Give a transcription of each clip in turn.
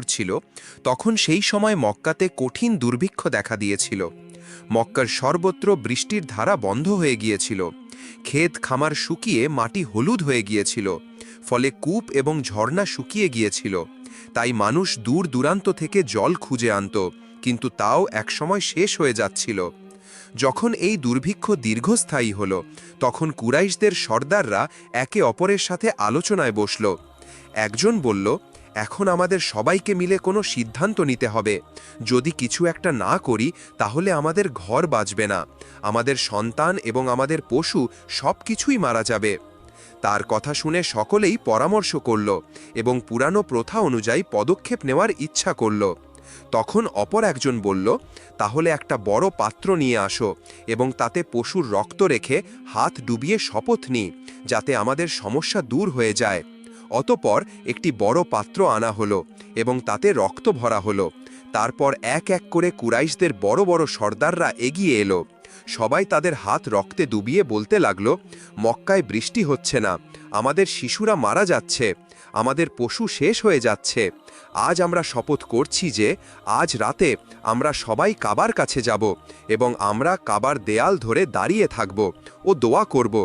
ছিল, তখন সেই সময় মক্কাতে কঠিন দুর্ভিক্ষ দেখা দিয়েছিল। মক্কার সর্বত্র বৃষ্টির ধারা বন্ধ হয়ে গিয়েছিল। ক্ষেত খামার শুকিয়ে মাটি হলুদ হয়ে গিয়েছিল। ফলে কূপ এবং ঝর্ণা শুকিয়ে গিয়েছিল। তাই মানুষ দূর দূরান্ত থেকে জল খুঁজে আনত, কিন্তু তাও একসময় শেষ হয়ে যাচ্ছিল। যখন এই দুর্ভিক্ষ দীর্ঘস্থায়ী হল, তখন কুরাইশদের সর্দাররা একে অপরের সাথে আলোচনায় বসল। একজন বলল, এখন আমাদের সবাইকে মিলে কোনো সিদ্ধান্ত নিতে হবে। যদি কিছু একটা না করি তাহলে আমাদের ঘর বাঁচবে না, আমাদের সন্তান এবং আমাদের পশু সব কিছুই মারা যাবে। তার কথা শুনে সকলেই পরামর্শ করল এবং পুরানো প্রথা অনুযায়ী পদক্ষেপ নেওয়ার ইচ্ছা করল। তখন অপর একজন বলল, তাহলে একটা বড় পাত্র নিয়ে আসো এবং তাতে পশুর রক্ত রেখে হাত ডুবিয়ে শপথ নিই, যাতে আমাদের সমস্যা দূর হয়ে যায়। অতঃপর একটি বড় পাত্র আনা হলো এবং তাতে রক্ত ভরা হলো। তারপর এক এক করে কুরাইশদের বড় বড় সর্দাররা এগিয়ে এলো। সবাই তাদের হাত রক্তে ডুবিয়ে বলতে লাগলো, মক্কায় বৃষ্টি হচ্ছে না, আমাদের শিশুরা মারা যাচ্ছে, আমাদের পশু শেষ হয়ে যাচ্ছে। আজ আমরা শপথ করছি যে আজ রাতে আমরা সবাই কাবার কাছে যাব এবং আমরা কাবার দেয়াল ধরে দাঁড়িয়ে থাকব ও দোয়া করব।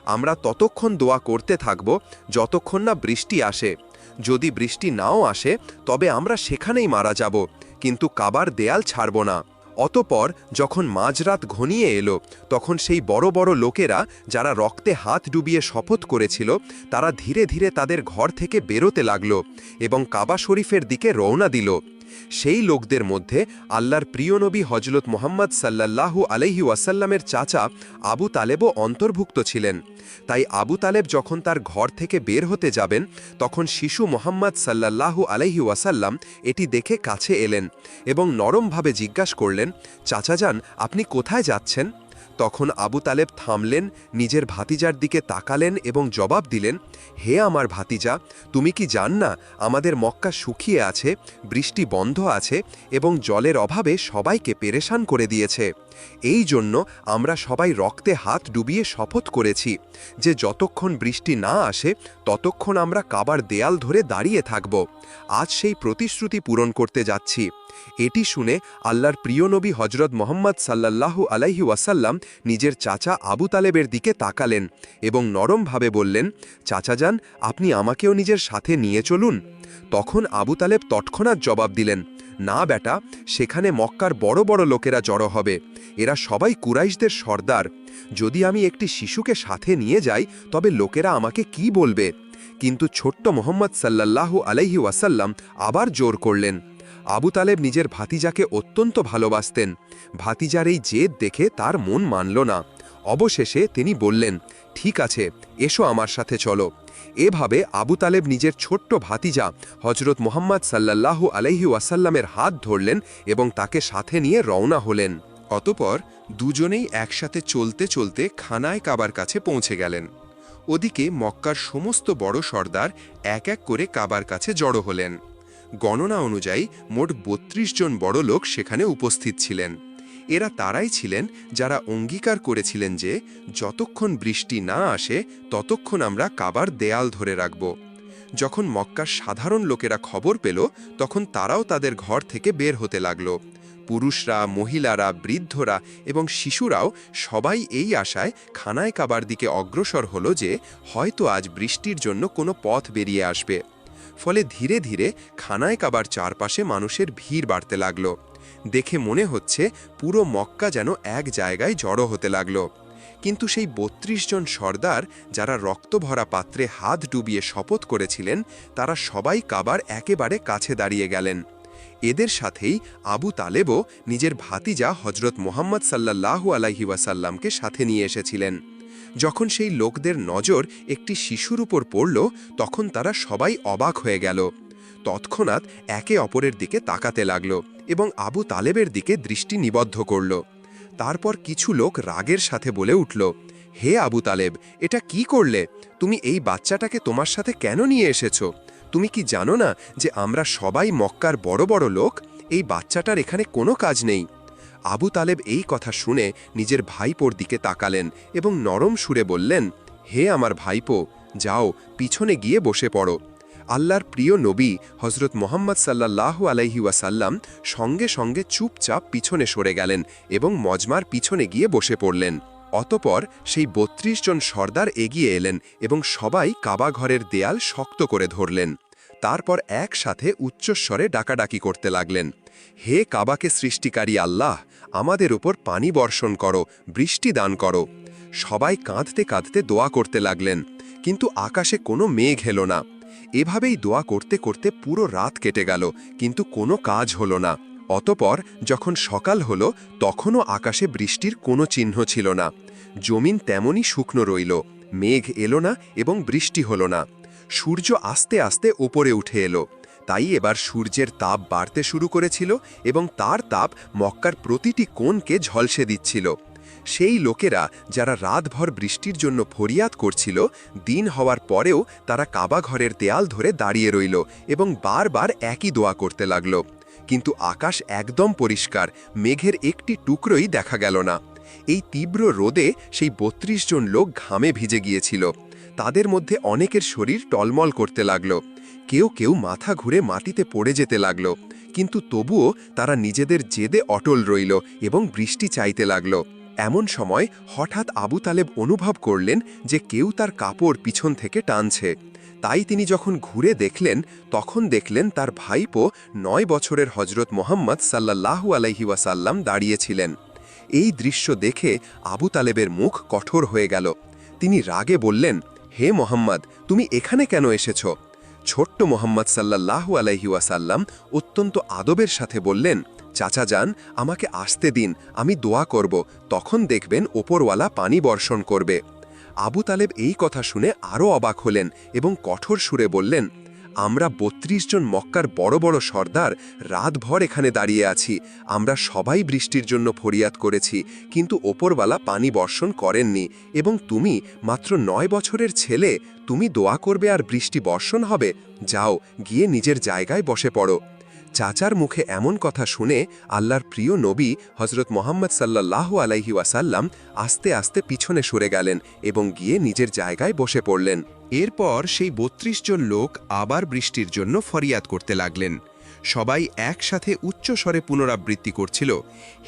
আমরা ততক্ষণ দোয়া করতে থাকব যতক্ষণ না বৃষ্টি আসে। যদি বৃষ্টি নাও আসে তবে আমরা সেখানেই মারা যাব, কিন্তু কাবার দেয়াল ছাড়ব না। অতঃপর যখন মাঝরাত ঘনিয়ে এলো, তখন সেই বড় বড় লোকেরা যারা রক্তে হাত ডুবিয়ে শপথ করেছিল, তারা ধীরে ধীরে তাদের ঘর থেকে বেরোতে লাগল এবং কাবা শরীফের দিকে রওনা দিল। সেই লোকদের মধ্যে আল্লাহর প্রিয় নবী হজরত মুহাম্মদ সাল্লাল্লাহু আলাইহি ওয়াসাল্লামের চাচা আবু তালেবও অন্তর্ভুক্ত ছিলেন। তাই আবু তালেব যখন তার ঘর থেকে বের হতে যাবেন, তখন শিশু মুহাম্মদ সাল্লাল্লাহু আলাইহি ওয়াসাল্লাম এটি দেখে কাছে এলেন এবং নরমভাবে জিজ্ঞাসা করলেন, চাচাজান, আপনি কোথায় যাচ্ছেন? তখন আবু তালেব থামলেন, নিজের ভাতিজার দিকে তাকালেন এবং জবাব দিলেন, হে আমার ভাতিজা, তুমি কি জান না আমাদের মক্কা শুকিয়ে আছে, বৃষ্টি বন্ধ আছে এবং জলের অভাবে সবাইকে পেরেশান করে দিয়েছে। এই জন্য আমরা সবাই রক্তে হাত ডুবিয়ে শপথ করেছি যে যতক্ষণ বৃষ্টি না আসে ততক্ষণ আমরা কাবার দেয়াল ধরে দাঁড়িয়ে থাকব। আজ সেই প্রতিশ্রুতি পূরণ করতে যাচ্ছি। এটি শুনে আল্লাহর প্রিয় নবী হজরত মুহাম্মদ সাল্লাল্লাহু আলাইহি ওয়াসাল্লাম নিজের চাচা আবু তালেবের দিকে তাকালেন এবং নরমভাবে বললেন, চাচাজান, আপনি আমাকেও নিজের সাথে নিয়ে চলুন। তখন আবু তালেব তৎক্ষণাৎ জবাব দিলেন, না বেটা, সেখানে মক্কার বড় বড় লোকেরা জড়ো হবে, এরা সবাই কুরাইশদের সর্দার। যদি আমি একটি শিশুকে সাথে নিয়ে যাই তবে লোকেরা আমাকে কি বলবে? কিন্তু ছোট্ট মুহাম্মদ সাল্লাল্লাহু আলাইহি ওয়াসাল্লাম আবার জোর করলেন। আবু তালেব নিজের ভাতিজাকে অত্যন্ত ভালোবাসতেন। ভাতিজার এই জেদ দেখে তার মন মানল না। অবশেষে তিনি বললেন, ঠিক আছে, এসো আমার সাথে চলো। এভাবে আবু তালেব নিজের ছোট্ট ভাতিজা হজরত মুহাম্মদ সাল্লাল্লাহু আলাইহি ওয়াসাল্লামের হাত ধরলেন এবং তাকে সাথে নিয়ে রওনা হলেন। অতঃপর দুজনেই একসাথে চলতে চলতে খানায় কাবার কাছে পৌঁছে গেলেন। ওদিকে মক্কার সমস্ত বড় সর্দার এক এক করে কাবার কাছে জড়ো হলেন। গণনা অনুযায়ী মোট ৩২ জন বড় লোক সেখানে উপস্থিত ছিলেন। এরা তারাই ছিলেন যারা অঙ্গীকার করেছিলেন যে যতক্ষণ বৃষ্টি না আসে ততক্ষণ আমরা কাবার দেয়াল ধরে রাখব। যখন মক্কার সাধারণ লোকেরা খবর পেল, তখন তারাও তাদের ঘর থেকে বের হতে লাগল। পুরুষরা, মহিলারা, বৃদ্ধরা এবং শিশুরাও সবাই এই আশায় খানায় কাবার দিকে অগ্রসর হলো যে হয়তো আজ বৃষ্টির জন্য কোনো পথ বেরিয়ে আসবে। ফলে ধীরে ধীরে খানায় কাবার চারপাশে মানুষের ভিড় বাড়তে লাগল। দেখে মনে হচ্ছে পুরো মক্কা যেন এক জায়গায় জড়ো হতে লাগল। কিন্তু সেই ৩২ জন সর্দার যারা রক্তভরা পাত্রে হাত ডুবিয়ে শপথ করেছিলেন, তারা সবাই কাবার একেবারে কাছে দাঁড়িয়ে গেলেন। এদের সাথেই আবু তালেবও নিজের ভাতিজা হজরত মুহাম্মদ সাল্লাল্লাহু আলাইহি ওয়াসাল্লামকে সাথে নিয়ে এসেছিলেন। যখন সেই লোকদের নজর একটি শিশুর উপর পড়ল, তখন তারা সবাই অবাক হয়ে গেল। তৎক্ষণাৎ একে অপরের দিকে তাকাতে লাগল এবং আবু তালেবের দিকে দৃষ্টি নিবদ্ধ করল। তারপর কিছু লোক রাগের সাথে বলে উঠল, হে আবু তালেব, এটা কি করলে? তুমি এই বাচ্চাটাকে তোমার সাথে কেন নিয়ে এসেছো? তুমি কি জানো না যে আমরা সবাই মক্কার বড় বড় লোক? এই বাচ্চাটার এখানে কোনো কাজ নেই। আবু তালেব এই কথা শুনে নিজের ভাইপোর দিকে তাকালেন এবং নরম সুরে বললেন, হে আমার ভাইপো, যাও পিছনে গিয়ে বসে পড়ো। আল্লাহর প্রিয় নবী হজরত মোহাম্মদ সাল্লাল্লাহু আলাইহি ওয়াসাল্লাম সঙ্গে সঙ্গে চুপচাপ পিছনে সরে গেলেন এবং মজমার পিছনে গিয়ে বসে পড়লেন। অতপর সেই ৩২ জন সর্দার এগিয়ে এলেন এবং সবাই কাবা ঘরের দেয়াল শক্ত করে ধরলেন। তারপর একসাথে উচ্চস্বরে ডাকাডাকি করতে লাগলেন, হে কাবাকে সৃষ্টিকারী আল্লাহ, আমাদের উপর পানি বর্ষণ করো, বৃষ্টি দান করো। সবাই কাঁদতে কাঁদতে দোয়া করতে লাগলেন, কিন্তু আকাশে কোনো মেঘ এলো না। এভাবেই দোয়া করতে করতে পুরো রাত কেটে গেল, কিন্তু কোনো কাজ হলো না। অতপর যখন সকাল হলো তখনও আকাশে বৃষ্টির কোনো চিহ্ন ছিল না। জমিন তেমনই শুকনো রইল, মেঘ এলো না এবং বৃষ্টি হলো না। সূর্য আস্তে আস্তে ওপরে উঠে এলো। তাই এবার সূর্যের তাপ বাড়তে শুরু করেছিল এবং তার তাপ মক্কার প্রতিটি কোণকে ঝলসে দিচ্ছিল। সেই লোকেরা যারা রাতভর বৃষ্টির জন্য ফরিয়াদ করছিল, দিন হওয়ার পরেও তারা কাবা ঘরের দেয়াল ধরে দাঁড়িয়ে রইল এবং বারবার একই দোয়া করতে লাগল। কিন্তু আকাশ একদম পরিষ্কার, মেঘের একটি টুকরোই দেখা গেল না। এই তীব্র রোদে সেই ৩২ জন লোক ঘামে ভিজে গিয়েছিল। তাদের মধ্যে অনেকের শরীর টলমল করতে লাগল, কেউ কেউ মাথা ঘুরে মাটিতে পড়ে যেতে লাগল, কিন্তু তবুও তারা নিজেদের জেদে অটল রইল এবং বৃষ্টি চাইতে লাগল। এমন সময় হঠাৎ আবু তালেব অনুভব করলেন যে কেউ তার কাপড় পিছন থেকে টানছে। তাই তিনি যখন ঘুরে দেখলেন তখন দেখলেন তার ভাইপো ৯ বছরের হজরত মোহাম্মদ সাল্লাল্লাহু আলাইহি ওয়াসাল্লাম দাঁড়িয়েছিলেন। এই দৃশ্য দেখে আবু তালেবের মুখ কঠোর হয়ে গেল। তিনি রাগে বললেন, হে মোহাম্মদ, তুমি এখানে কেন এসেছ? ছোট্ট মোহাম্মদ সাল্লাল্লাহু আলাইহি ওয়াসাল্লাম অত্যন্ত আদবের সাথে বললেন, চাচা যান, আমাকে আসতে দিন, আমি দোয়া করব, তখন দেখবেন ওপরওয়ালা পানি বর্ষণ করবে। আবু তালেব এই কথা শুনে আরও অবাক হলেন এবং কঠোর সুরে বললেন, আমরা ৩২ জন মক্কার বড় বড় সর্দার রাতভর এখানে দাঁড়িয়ে আছি। আমরা সবাই বৃষ্টির জন্য ফরিয়াদ করেছি, কিন্তু ওপরওয়ালা পানি বর্ষণ করেননি। এবং তুমি মাত্র ৯ বছরের ছেলে, তুমি দোয়া করবে আর বৃষ্টি বর্ষণ হবে? যাও, গিয়ে নিজের জায়গায় বসে পড়ো। চাচার মুখে এমন কথা শুনে আল্লাহর প্রিয় নবী হজরত মোহাম্মদ সাল্লাল্লাহু আলাইহি ওয়াসাল্লাম আস্তে আস্তে পিছনে সরে গেলেন এবং গিয়ে নিজের জায়গায় বসে পড়লেন। এরপর সেই ৩২ জন লোক আবার বৃষ্টির জন্য ফরিয়াদ করতে লাগলেন। সবাই একসাথে উচ্চস্বরে পুনরাবৃত্তি করছিল,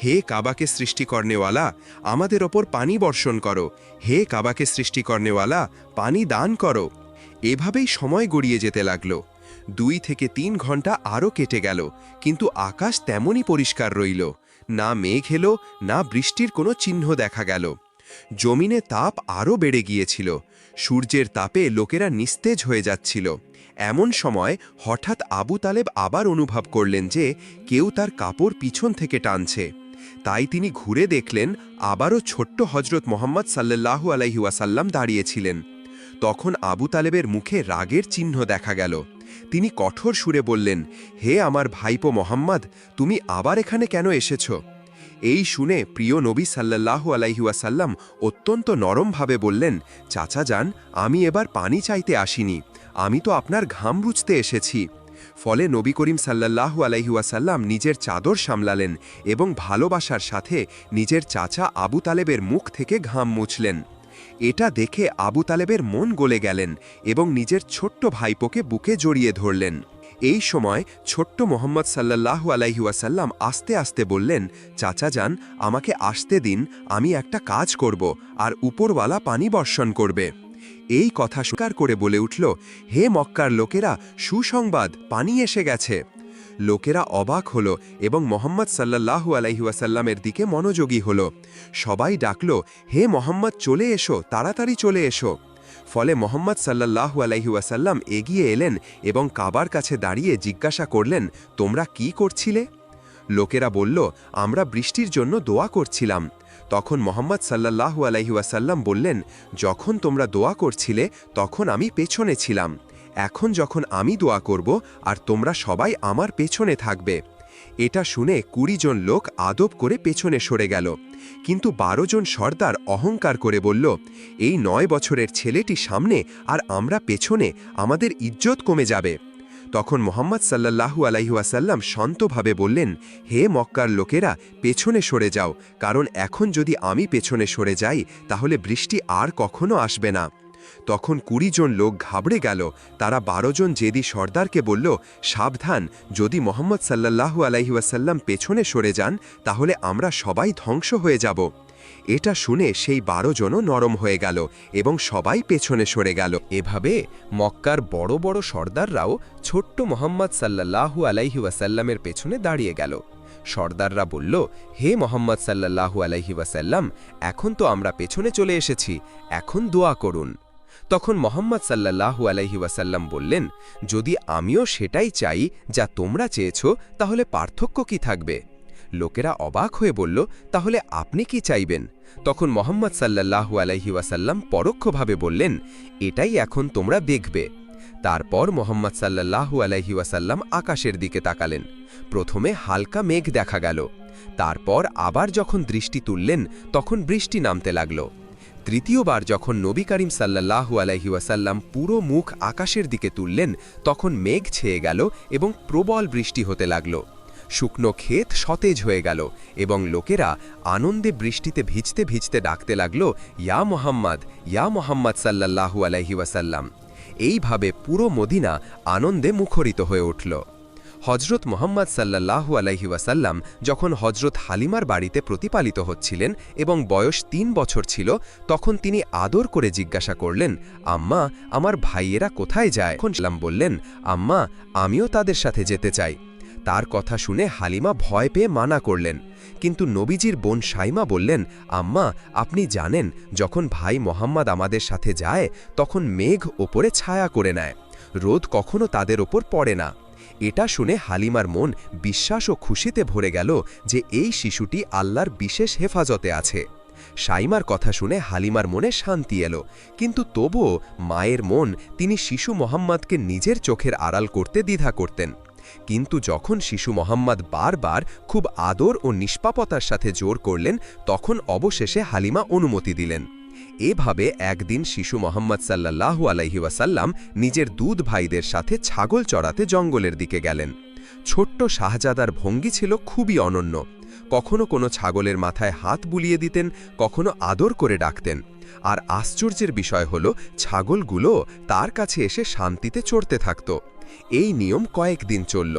হে কাবাকে সৃষ্টি করনেওয়ালা, আমাদের ওপর পানি বর্ষণ করো, হে কাবাকে সৃষ্টি করনেওয়ালা, পানি দান করো। এভাবেই সময় গড়িয়ে যেতে লাগল। ২ থেকে ৩ ঘন্টা আরও কেটে গেল, কিন্তু আকাশ তেমনই পরিষ্কার রইল। না মেঘ এলো, না বৃষ্টির কোনো চিহ্ন দেখা গেল। জমিনে তাপ আরও বেড়ে গিয়েছিল, সূর্যের তাপে লোকেরা নিস্তেজ হয়ে যাচ্ছিল। এমন সময় হঠাৎ আবু তালেব আবার অনুভব করলেন যে কেউ তার কাপড় পিছন থেকে টানছে। তাই তিনি ঘুরে দেখলেন আবারও ছোট্ট হজরত মোহাম্মদ সাল্লাল্লাহু আলাইহি ওয়াসাল্লাম দাঁড়িয়েছিলেন। তখন আবু তালেবের মুখে রাগের চিহ্ন দেখা গেল। তিনি কঠোর সুরে বললেন, হে আমার ভাইপো মোহাম্মদ, তুমি আবার এখানে কেন এসেছ? এই শুনে প্রিয় নবী সাল্লাল্লাহু আলাইহি ওয়াসাল্লাম অত্যন্ত নরমভাবে বললেন, চাচা যান, আমি এবার পানি চাইতে আসিনি, আমি তো আপনার ঘাম রুচতে এসেছি। ফলে নবী করিম সাল্লাল্লাহু আলাইহি ওয়াসাল্লাম নিজের চাদর সামলালেন এবং ভালোবাসার সাথে নিজের চাচা আবু তালেবের মুখ থেকে ঘাম মুছলেন। এটা দেখে আবু তালেবের মন গলে গেলেন এবং নিজের ছোট্ট ভাইপোকে বুকে জড়িয়ে ধরলেন। এই সময় ছোট্ট মোহাম্মদ সাল্লাল্লাহু আলাইহি ওয়াসাল্লাম আস্তে আস্তে বললেন, চাচা যান, আমাকে আসতে দিন, আমি একটা কাজ করব আর উপরওয়ালা পানি বর্ষণ করবে। এই কথা স্বীকার করে বলে উঠল, হে মক্কার লোকেরা, সুসংবাদ, পানি এসে গেছে। লোকেরা অবাক হল এবং মোহাম্মদ সাল্লাল্লাহু আলাইহি ওয়াসাল্লামের দিকে মনোযোগী হল। সবাই ডাকল, হে মোহাম্মদ, চলে এসো, তাড়াতাড়ি চলে এসো। ফলে মোহাম্মদ সাল্লাল্লাহু আলাইহি ওয়াসাল্লাম এগিয়ে এলেন এবং কাবার কাছে দাঁড়িয়ে জিজ্ঞাসা করলেন, তোমরা কি করছিলে? লোকেরা বলল, আমরা বৃষ্টির জন্য দোয়া করছিলাম। তখন মোহাম্মদ সাল্লাল্লাহু আলাইহি ওয়াসাল্লাম বললেন, যখন তোমরা দোয়া করছিলে তখন আমি পেছনে ছিলাম, এখন যখন আমি দোয়া করব আর তোমরা সবাই আমার পেছনে থাকবে। এটা শুনে ২০ জন লোক আদব করে পেছনে সরে গেল, কিন্তু ১২ জন সর্দার অহংকার করে বলল, এই ৯ বছরের ছেলেটি সামনে আর আমরা পেছনে, আমাদের ইজ্জত কমে যাবে। তখন মোহাম্মদ সাল্লাল্লাহু আলাইহি ওয়াসাল্লাম শান্তভাবে বললেন, হে মক্কার লোকেরা, পেছনে সরে যাও, কারণ এখন যদি আমি পেছনে সরে যাই তাহলে বৃষ্টি আর কখনো আসবে না। তখন 20 জন লোক ঘাবড়ে গেল। তারা 12 জন জেদি সর্দারকে বলল, সাবধান, যদি মোহাম্মদ সাল্লাল্লাহু আলাইহি ওয়াসাল্লাম পেছনে সরে যান তাহলে আমরা সবাই ধ্বংস হয়ে যাব। এটা শুনে সেই 12 জনও নরম হয়ে গেল এবং সবাই পেছনে সরে গেল। এভাবে মক্কার বড় বড় সর্দাররাও ছোট্ট মোহাম্মদ সাল্লাল্লাহু আলাইহি ওয়াসাল্লামের পেছনে দাঁড়িয়ে গেল। সর্দাররা বলল, হে মোহাম্মদ সাল্লাল্লাহু আলাইহি ওয়াসাল্লাম, এখন তো আমরা পেছনে চলে এসেছি, এখন দোয়া করুন। তখন মোহাম্মদ সাল্লাল্লাহু আলাইহি ওয়াসাল্লাম বললেন, যদি আমিও সেটাই চাই যা তোমরা চেয়েছ তাহলে পার্থক্য কি থাকবে? লোকেরা অবাক হয়ে বলল, তাহলে আপনি কি চাইবেন? তখন মোহাম্মদ সাল্লাল্লাহু আলাইহি ওয়াসাল্লাম পরোক্ষভাবে বললেন, এটাই এখন তোমরা দেখবে। তারপর মোহাম্মদ সাল্লাল্লাহু আলাইহি ওয়াসাল্লাম আকাশের দিকে তাকালেন। প্রথমে হালকা মেঘ দেখা গেল, তারপর আবার যখন দৃষ্টি তুললেন তখন বৃষ্টি নামতে লাগল। তৃতীয়বার যখন নবী করিম সাল্লাল্লাহু আলাইহি ওয়াসাল্লাম পুরো মুখ আকাশের দিকে তুললেন তখন মেঘ ছেয়ে গেল এবং প্রবল বৃষ্টি হতে লাগল। শুকনো ক্ষেত সতেজ হয়ে গেল এবং লোকেরা আনন্দে বৃষ্টিতে ভিজতে ভিজতে ডাকতে লাগল, ইয়া মোহাম্মদ সাল্লাল্লাহু আলাইহি ওয়াসাল্লাম। এইভাবে পুরো মদিনা আনন্দে মুখরিত হয়ে উঠল। হজরত মোহাম্মদ সাল্লাল্লাহু আলাইহি ওয়াসাল্লাম যখন হজরত হালিমার বাড়িতে প্রতিপালিত হচ্ছিলেন এবং বয়স 3 বছর ছিল, তখন তিনি আদর করে জিজ্ঞাসা করলেন, আম্মা, আমার ভাইয়েরা কোথায় যায়? তখন সাল্লাম বললেন, আম্মা, আমিও তাদের সাথে যেতে চাই। তার কথা শুনে হালিমা ভয় পেয়ে মানা করলেন, কিন্তু নবীজির বোন শাইমা বললেন, আম্মা, আপনি জানেন যখন ভাই মোহাম্মদ আমাদের সাথে যায় তখন মেঘ ওপরে ছায়া করে নেয়, রোদ কখনো তাদের ওপর পড়ে না। এটা শুনে হালিমার মন বিশ্বাস ও খুশিতে ভরে গেল যে এই শিশুটি আল্লাহর বিশেষ হেফাজতে আছে। শাইমার কথা শুনে হালিমার মনে শান্তি এলো, কিন্তু তবুও মায়ের মন তিনি শিশু মোহাম্মদকে নিজের চোখের আড়াল করতে দ্বিধা করতেন। কিন্তু যখন শিশু মোহাম্মদ বারবার খুব আদর ও নিষ্পাপতার সাথে জোর করলেন তখন অবশেষে হালিমা অনুমতি দিলেন। এভাবে একদিন শিশু মোহাম্মদ সাল্লাল্লাহু আলাইহি ওয়াসাল্লাম নিজের দুধ ভাইদের সাথে ছাগল চড়াতে জঙ্গলের দিকে গেলেন। ছোট্ট শাহজাদার ভঙ্গি ছিল খুবই অনন্য। কখনো কোনো ছাগলের মাথায় হাত বুলিয়ে দিতেন, কখনো আদর করে ডাকতেন। আর আশ্চর্যের বিষয় হল, ছাগলগুলো তার কাছে এসে শান্তিতে চড়তে থাকত। এই নিয়ম কয়েকদিন চলল।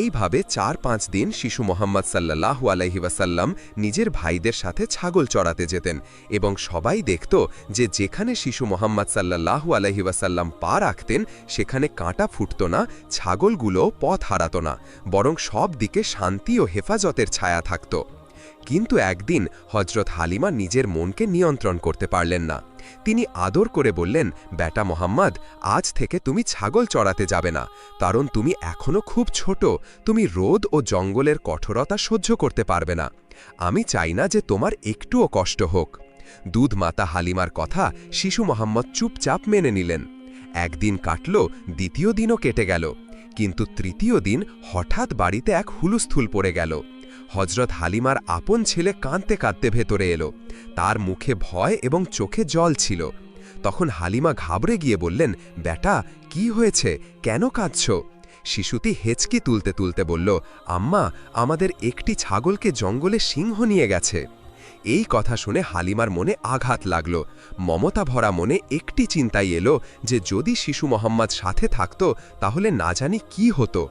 এইভাবে 4-5 দিন শিশু মোহাম্মদ সাল্লাল্লাহু আলাইহি ওয়াসাল্লাম নিজের ভাইদের সাথে ছাগল চড়াতে যেতেন এবং সবাই দেখত যে যেখানে শিশু মোহাম্মদ সাল্লাল্লাহু আলাইহি ওয়াসাল্লাম পা রাখতেন সেখানে কাঁটা ফুটত না, ছাগলগুলো পথ হারাত না, বরং সব দিকে শান্তি ও হেফাজতের ছায়া থাকত। কিন্তু একদিন হজরত হালিমা নিজের মনকে নিয়ন্ত্রণ করতে পারলেন না। তিনি আদর করে বললেন, বেটা মোহাম্মদ, আজ থেকে তুমি ছাগল চড়াতে যাবে না, কারণ তুমি এখনো খুব ছোট, তুমি রোদ ও জঙ্গলের কঠোরতা সহ্য করতে পারবে না। আমি চাই না যে তোমার একটুও কষ্ট হোক। দুধ মাতা হালিমার কথা শিশু মোহাম্মদ চুপচাপ মেনে নিলেন। একদিন কাটল, দ্বিতীয় দিনও কেটে গেল, কিন্তু তৃতীয় দিন হঠাৎ বাড়িতে এক হুলস্থুল পড়ে গেল। হজরত হালিমার আপন ছেলে কাঁদতে কাঁদতে ভেতরে এলো। তার মুখে ভয় এবং চোখে জল ছিল। তখন হালিমা ঘাবড়ে গিয়ে বললেন, বেটা, কি হয়েছে, কেন কাঁদছ? শিশুটি হেঁচকি তুলতে তুলতে বলল, আম্মা, আমাদের একটি ছাগলকে জঙ্গলে সিংহ নিয়ে গেছে। এই কথা শুনে হালিমার মনে আঘাত লাগল। মমতা ভরা মনে একটি চিন্তাই এলো যে যদি শিশু মোহাম্মদ সাথে থাকত তাহলে না জানি কি হতো।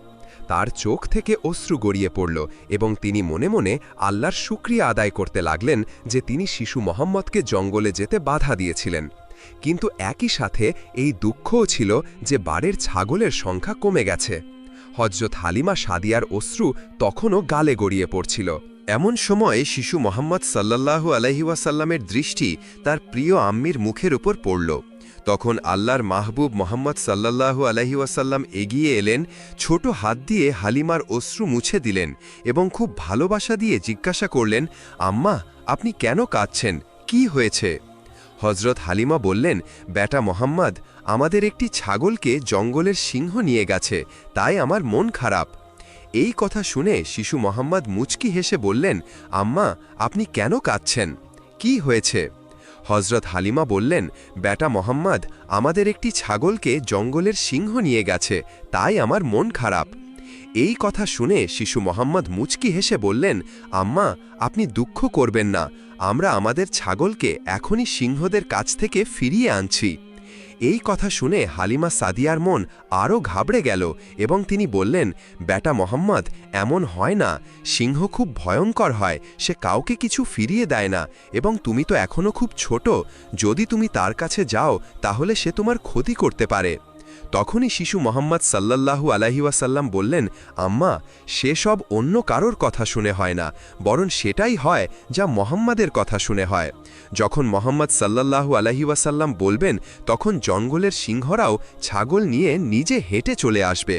তার চোখ থেকে অশ্রু গড়িয়ে পড়ল এবং তিনি মনে মনে আল্লাহর শুকরিয়া আদায় করতে লাগলেন যে তিনি শিশু মোহাম্মদকে জঙ্গলে যেতে বাধা দিয়েছিলেন। কিন্তু একই সাথে এই দুঃখও ছিল যে বাড়ির ছাগলের সংখ্যা কমে গেছে। হযরত হালিমা সাদিয়ার অশ্রু তখনও গালে গড়িয়ে পড়ছিল। এমন সময় শিশু মোহাম্মদ সাল্লাল্লাহু আলাইহি ওয়াসাল্লামের দৃষ্টি তার প্রিয় আম্মির মুখের উপর পড়ল। তখন আল্লাহর মাহবুব মোহাম্মদ সাল্লাল্লাহু আলাইহি ওয়াসাল্লাম এগিয়ে এলেন, ছোট হাত দিয়ে হালিমার অশ্রু মুছে দিলেন এবং খুব ভালোবাসা দিয়ে জিজ্ঞাসা করলেন, আম্মা, আপনি কেন কাঁদছেন, কি হয়েছে? হযরত হালিমা বললেন, বেটা মোহাম্মদ, আমাদের একটি ছাগলকে জঙ্গলের সিংহ নিয়ে গেছে, তাই আমার মন খারাপ। এই কথা শুনে শিশু মোহাম্মদ মুচকি হেসে বললেন, আম্মা, আপনি কেন কাঁদছেন, কি হয়েছে? হযরত হালিমা বললেন, বেটা মোহাম্মদ, আমাদের একটি ছাগলকে জঙ্গলের সিংহ নিয়ে গেছে, তাই আমার মন খারাপ। এই কথা শুনে শিশু মোহাম্মদ মুচকি হেসে বললেন, আম্মা, আপনি দুঃখ করবেন না, আমরা আমাদের ছাগলকে এখনই সিংহদের কাছ থেকে ফিরিয়ে আনছি। এই কথা শুনে হালিমা সাদিয়ার মন আরও ঘাবড়ে গেল এবং তিনি বললেন, বেটা মোহাম্মদ, এমন হয় না। সিংহ খুব ভয়ঙ্কর হয়, সে কাউকে কিছু ফিরিয়ে দেয় না, এবং তুমি তো এখনও খুব ছোট। যদি তুমি তার কাছে যাও তাহলে সে তোমার ক্ষতি করতে পারে। তখনই শিশু মোহাম্মদ সাল্লাল্লাহু আলাইহি ওয়াসাল্লাম বললেন, আম্মা, সেসব অন্য কারোর কথা শুনে হয় না, বরং সেটাই হয় যা মোহাম্মদের কথা শুনে হয়। যখন মোহাম্মদ সাল্লাল্লাহু আলাইহি ওয়াসাল্লাম বলবেন, তখন জঙ্গলের সিংহরাও ছাগল নিয়ে নিজে হেঁটে চলে আসবে।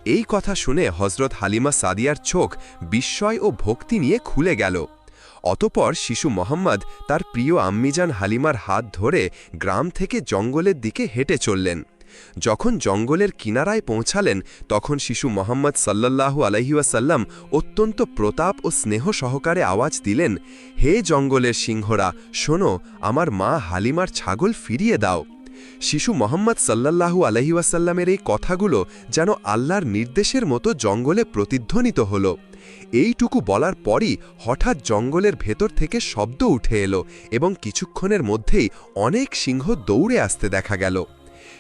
এই কথা শুনে হজরত হালিমা সাদিয়ার চোখ বিস্ময় ও ভক্তি নিয়ে খুলে গেল। অতপর শিশু মোহাম্মদ তার প্রিয় আম্মিজান হালিমার হাত ধরে গ্রাম থেকে জঙ্গলের দিকে হেঁটে চললেন। যখন জঙ্গলের কিনারায় পৌঁছালেন, তখন শিশু মোহাম্মদ সাল্লাল্লাহু আলাইহি ওয়াসাল্লাম অত্যন্ত প্রতাপ ও স্নেহ সহকারে আওয়াজ দিলেন, হে জঙ্গলের সিংহরা, শোনো, আমার মা হালিমার ছাগল ফিরিয়ে দাও। শিশু মোহাম্মদ সাল্লাল্লাহু আলাইহি ওয়াসাল্লামের এই কথাগুলো যেন আল্লাহর নির্দেশের মতো জঙ্গলে প্রতিধ্বনিত হল। এইটুকু বলার পরই হঠাৎ জঙ্গলের ভেতর থেকে শব্দ উঠে এলো এবং কিছুক্ষণের মধ্যেই অনেক সিংহ দৌড়ে আসতে দেখা গেল।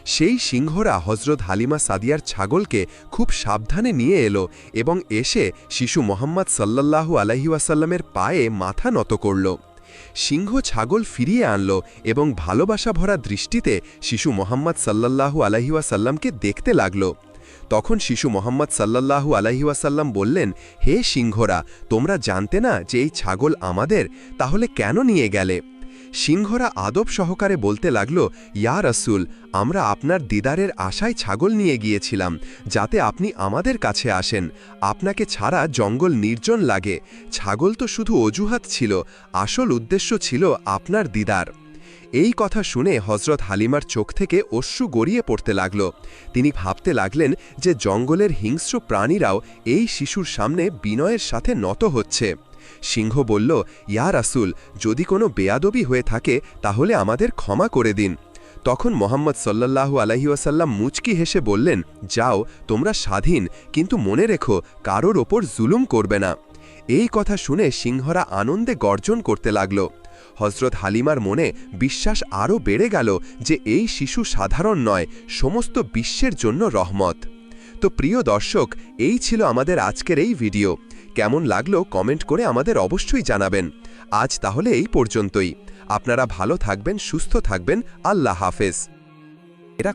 সেই সিংহরা হজরত হালিমা সাদিয়ার ছাগলকে খুব সাবধানে নিয়ে এলো এবং এসে শিশু মোহাম্মদ সাল্লাল্লাহু আলাইহি ওয়াসাল্লামের পায়ে মাথা নত করল। সিংহ ছাগল ফিরিয়ে আনল এবং ভালোবাসা ভরা দৃষ্টিতে শিশু মোহাম্মদ সাল্লাল্লাহু আলাইহি ওয়াসাল্লামকে দেখতে লাগল। তখন শিশু মোহাম্মদ সাল্লাল্লাহু আলাইহি ওয়াসাল্লাম বললেন, হে সিংহরা, তোমরা জানতে না যে এই ছাগল আমাদের? তাহলে কেন নিয়ে গেলে? সিংহরা আদব সহকারে বলতে লাগল, ইয়া রাসূল, আমরা আপনার দিদারের আশায় ছাগল নিয়ে গিয়েছিলাম, যাতে আপনি আমাদের কাছে আসেন। আপনাকে ছাড়া জঙ্গল নির্জন লাগে। ছাগল তো শুধু অজুহাত ছিল, আসল উদ্দেশ্য ছিল আপনার দিদার। এই কথা শুনে হজরত হালিমার চোখ থেকে অশ্রু গড়িয়ে পড়তে লাগল। তিনি ভাবতে লাগলেন যে জঙ্গলের হিংস্র প্রাণীরাও এই শিশুর সামনে বিনয়ের সাথে নত হচ্ছে। সিংহ বলল, ইয়া রাসূল, যদি কোনো বেয়াদবি হয়ে থাকে তাহলে আমাদের ক্ষমা করে দিন। তখন মোহাম্মদ সাল্লাল্লাহু আলাইহি ওয়াসাল্লাম মুচকি হেসে বললেন, যাও, তোমরা স্বাধীন, কিন্তু মনে রেখো, কারোর ওপর জুলুম করবে না। এই কথা শুনে সিংহরা আনন্দে গর্জন করতে লাগল। হজরত হালিমার মনে বিশ্বাস আরও বেড়ে গেল যে এই শিশু সাধারণ নয়, সমস্ত বিশ্বের জন্য রহমত। তো প্রিয় দর্শক, এই ছিল আমাদের আজকের এই ভিডিও। কেমন লাগলো কমেন্ট করে আমাদের অবশ্যই জানাবেন। আজ তাহলে এই পর্যন্তই। আপনারা ভালো থাকবেন, সুস্থ থাকবেন। আল্লাহ হাফেজ। এরা